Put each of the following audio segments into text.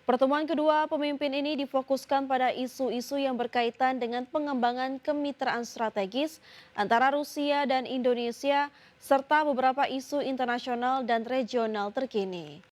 Pertemuan kedua pemimpin ini difokuskan pada isu-isu yang berkaitan dengan pengembangan kemitraan strategis antara Rusia dan Indonesia, serta beberapa isu internasional dan regional terkini.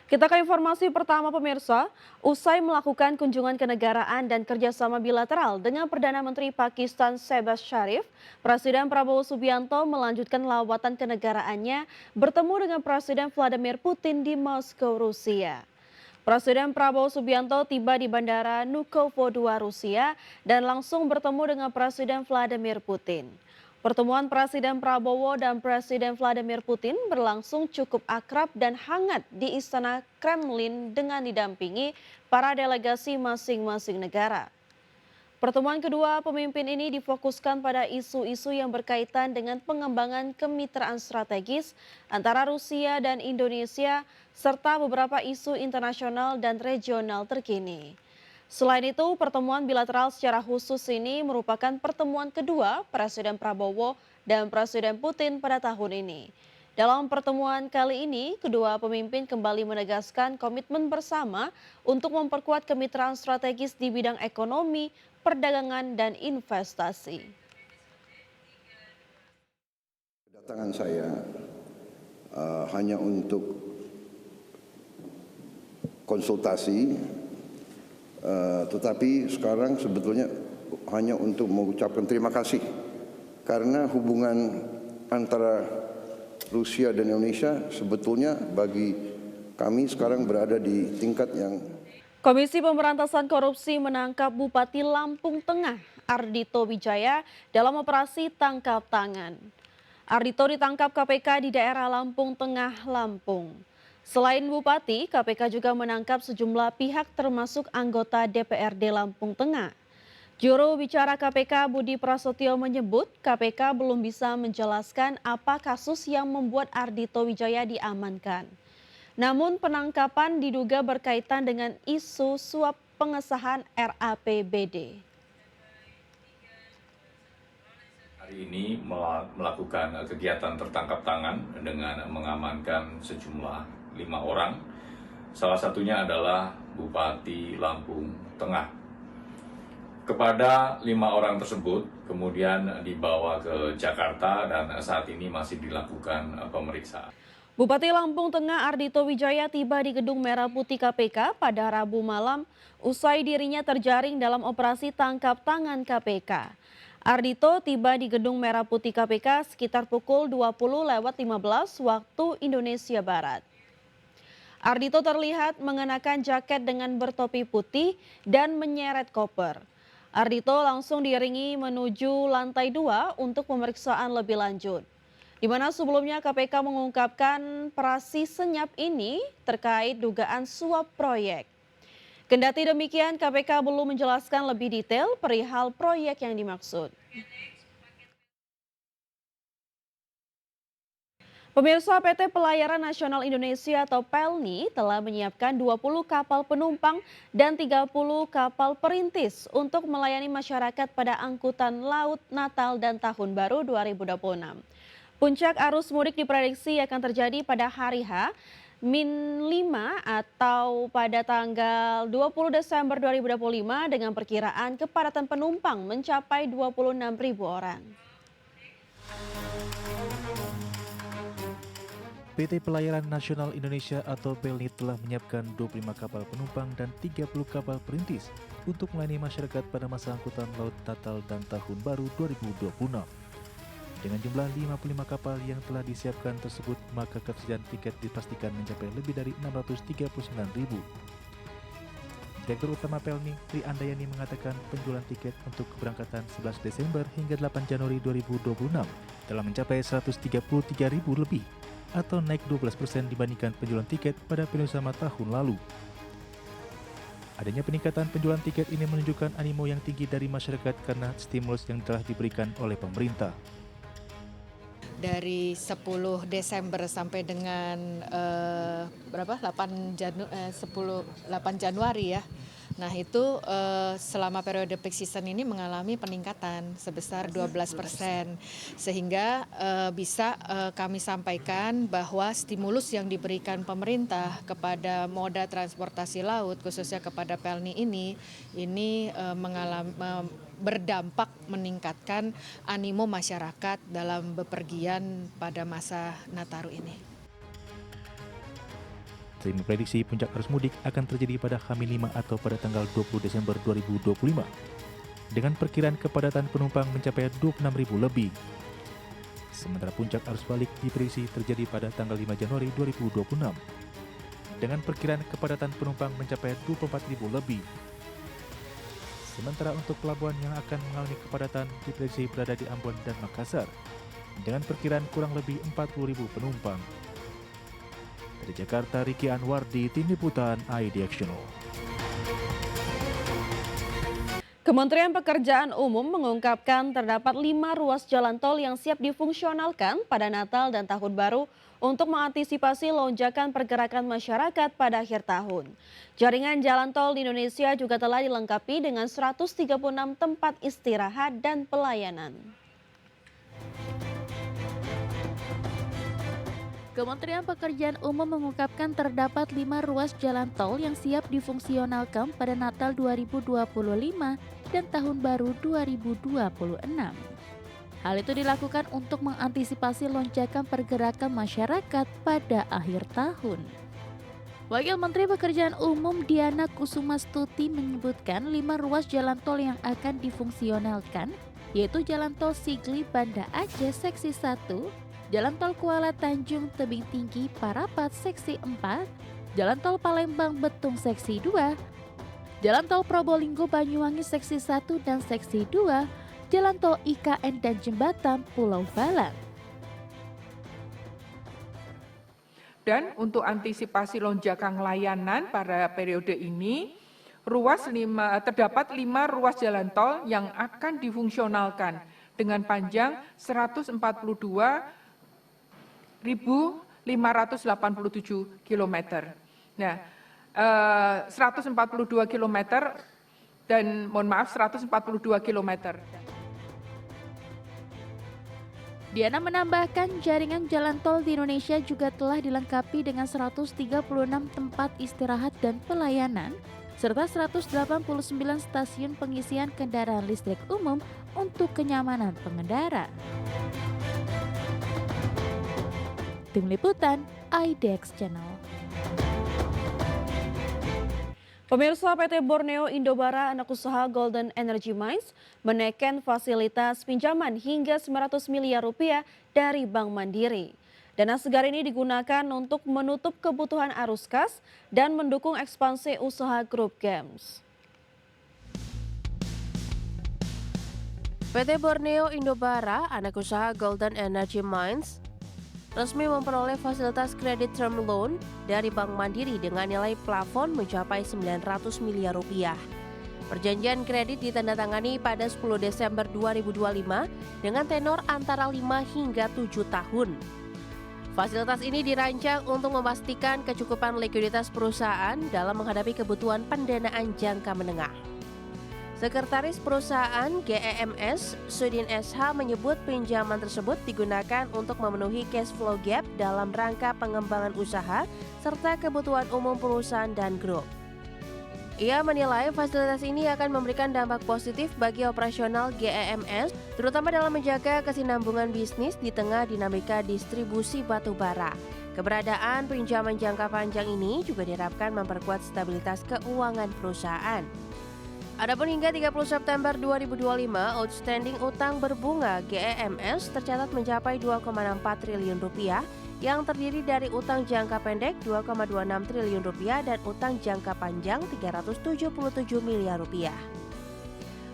Kita ke informasi pertama pemirsa, usai melakukan kunjungan kenegaraan dan kerjasama bilateral dengan Perdana Menteri Pakistan Shehbaz Sharif, Presiden Prabowo Subianto melanjutkan lawatan kenegaraannya bertemu dengan Presiden Vladimir Putin di Moskow, Rusia. Presiden Prabowo Subianto tiba di Bandara Vnukovo II, Rusia dan langsung bertemu dengan Presiden Vladimir Putin. Pertemuan Presiden Prabowo dan Presiden Vladimir Putin berlangsung cukup akrab dan hangat di Istana Kremlin dengan didampingi para delegasi masing-masing negara. Pertemuan kedua pemimpin ini difokuskan pada isu-isu yang berkaitan dengan pengembangan kemitraan strategis antara Rusia dan Indonesia, serta beberapa isu internasional dan regional terkini. Selain itu, pertemuan bilateral secara khusus ini merupakan pertemuan kedua Presiden Prabowo dan Presiden Putin pada tahun ini. Dalam pertemuan kali ini, kedua pemimpin kembali menegaskan komitmen bersama untuk memperkuat kemitraan strategis di bidang ekonomi, perdagangan, dan investasi. Kedatangan saya hanya untuk konsultasi, tetapi sekarang sebetulnya hanya untuk mengucapkan terima kasih karena hubungan antara Rusia dan Indonesia sebetulnya bagi kami sekarang berada di tingkat yang. Komisi Pemberantasan Korupsi menangkap Bupati Lampung Tengah, Ardhito Wijaya, dalam operasi tangkap tangan. Ardhito ditangkap KPK di daerah Lampung Tengah, Lampung. Selain Bupati, KPK juga menangkap sejumlah pihak termasuk anggota DPRD Lampung Tengah. Juru bicara KPK Budi Prasetyo menyebut KPK belum bisa menjelaskan apa kasus yang membuat Ardhito Wijaya diamankan. Namun penangkapan diduga berkaitan dengan isu suap pengesahan RAPBD. Hari ini melakukan kegiatan tertangkap tangan dengan mengamankan sejumlah 5 orang. Salah satunya adalah Bupati Lampung Tengah. Kepada 5 orang tersebut kemudian dibawa ke Jakarta dan saat ini masih dilakukan pemeriksaan. Bupati Lampung Tengah Ardhito Wijaya tiba di Gedung Merah Putih KPK pada Rabu malam usai dirinya terjaring dalam operasi tangkap tangan KPK. Ardhito tiba di Gedung Merah Putih KPK sekitar pukul 20.15 waktu Indonesia Barat. Ardhito terlihat mengenakan jaket dengan bertopi putih dan menyeret koper. Ardhito langsung diiringi menuju lantai 2 untuk pemeriksaan lebih lanjut. Di mana sebelumnya KPK mengungkapkan operasi senyap ini terkait dugaan suap proyek. Kendati demikian, KPK belum menjelaskan lebih detail perihal proyek yang dimaksud. Pemirsa, PT Pelayaran Nasional Indonesia atau PELNI telah menyiapkan 20 kapal penumpang dan 30 kapal perintis untuk melayani masyarakat pada angkutan laut Natal dan Tahun Baru 2026. Puncak arus mudik diprediksi akan terjadi pada hari H-5 atau pada tanggal 20 Desember 2025 dengan perkiraan kepadatan penumpang mencapai 26.000 orang. PT Pelayaran Nasional Indonesia atau PELNI telah menyiapkan 25 kapal penumpang dan 30 kapal perintis untuk melayani masyarakat pada masa angkutan laut Natal dan Tahun Baru 2026. Dengan jumlah 55 kapal yang telah disiapkan tersebut, maka ketersediaan tiket dipastikan mencapai lebih dari 639.000. Direktur Utama PELNI, Tri Andayani mengatakan penjualan tiket untuk keberangkatan 11 Desember hingga 8 Januari 2026 telah mencapai 133.000 lebih atau naik 12% dibandingkan penjualan tiket pada periode sama tahun lalu. Adanya peningkatan penjualan tiket ini menunjukkan animo yang tinggi dari masyarakat karena stimulus yang telah diberikan oleh pemerintah. Dari 10 Desember sampai dengan 8 Januari ya, Nah itu selama periode peak season ini mengalami peningkatan sebesar 12%. Sehingga bisa kami sampaikan bahwa stimulus yang diberikan pemerintah kepada moda transportasi laut khususnya kepada Pelni ini berdampak meningkatkan animo masyarakat dalam bepergian pada masa Nataru ini. Sri memprediksi puncak arus mudik akan terjadi pada H-5 atau pada tanggal 20 Desember 2025 dengan perkiraan kepadatan penumpang mencapai 26.000 lebih. Sementara puncak arus balik diprediksi terjadi pada tanggal 5 Januari 2026 dengan perkiraan kepadatan penumpang mencapai 24.000 lebih. Sementara untuk pelabuhan yang akan mengalami kepadatan diprediksi berada di Ambon dan Makassar dengan perkiraan kurang lebih 40.000 penumpang. Dari Jakarta, Riki Anwar di Tim Liputan iDXNO. Kementerian Pekerjaan Umum mengungkapkan terdapat 5 ruas jalan tol yang siap difungsionalkan pada Natal dan Tahun Baru untuk mengantisipasi lonjakan pergerakan masyarakat pada akhir tahun. Jaringan jalan tol di Indonesia juga telah dilengkapi dengan 136 tempat istirahat dan pelayanan. Kementerian Pekerjaan Umum mengungkapkan terdapat 5 ruas jalan tol yang siap difungsionalkan pada Natal 2025 dan Tahun Baru 2026. Hal itu dilakukan untuk mengantisipasi lonjakan pergerakan masyarakat pada akhir tahun. Wakil Menteri Pekerjaan Umum Diana Kusumastuti menyebutkan 5 ruas jalan tol yang akan difungsionalkan, yaitu Jalan Tol Sigli Banda Aceh Seksi 1, Jalan Tol Kuala Tanjung Tebing Tinggi Parapat Seksi 4, Jalan Tol Palembang Betung Seksi 2, Jalan Tol Probolinggo Banyuwangi Seksi 1 dan Seksi 2, Jalan Tol IKN dan Jembatan Pulau Balang. Dan untuk antisipasi lonjakan layanan pada periode ini, terdapat 5 ruas jalan tol yang akan difungsionalkan dengan panjang 142.587 km. Nah, 142 km dan 142 km. Diana menambahkan jaringan jalan tol di Indonesia juga telah dilengkapi dengan 136 tempat istirahat dan pelayanan, serta 189 stasiun pengisian kendaraan listrik umum untuk kenyamanan pengendara. Tim Liputan iDX Channel. Pemirsa, PT Borneo Indobara anak usaha Golden Energy Mines menaikkan fasilitas pinjaman hingga 900 miliar rupiah dari Bank Mandiri. Dana segar ini digunakan untuk menutup kebutuhan arus kas dan mendukung ekspansi usaha grup Games. PT Borneo Indobara anak usaha Golden Energy Mines resmi memperoleh fasilitas kredit term loan dari Bank Mandiri dengan nilai plafon mencapai 900 miliar rupiah. Perjanjian kredit ditandatangani pada 10 Desember 2025 dengan tenor antara 5 hingga 7 tahun. Fasilitas ini dirancang untuk memastikan kecukupan likuiditas perusahaan dalam menghadapi kebutuhan pendanaan jangka menengah. Sekretaris Perusahaan GEMS, Sudin SH menyebut pinjaman tersebut digunakan untuk memenuhi cash flow gap dalam rangka pengembangan usaha serta kebutuhan umum perusahaan dan grup. Ia menilai fasilitas ini akan memberikan dampak positif bagi operasional GEMS, terutama dalam menjaga kesinambungan bisnis di tengah dinamika distribusi batu bara. Keberadaan pinjaman jangka panjang ini juga diharapkan memperkuat stabilitas keuangan perusahaan. Adapun hingga 30 September 2025, outstanding utang berbunga GEMS tercatat mencapai 2,64 triliun rupiah yang terdiri dari utang jangka pendek 2,26 triliun rupiah dan utang jangka panjang 377 miliar rupiah.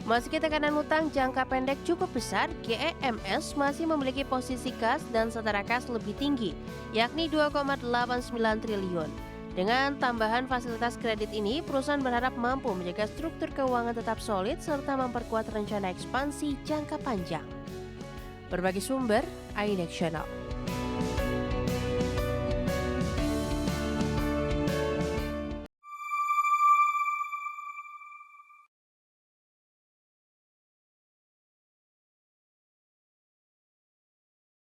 Meski tekanan utang jangka pendek cukup besar, GEMS masih memiliki posisi kas dan setara kas lebih tinggi, yakni 2,89 triliun. Dengan tambahan fasilitas kredit ini, perusahaan berharap mampu menjaga struktur keuangan tetap solid serta memperkuat rencana ekspansi jangka panjang. Berbagai sumber, iDX Channel.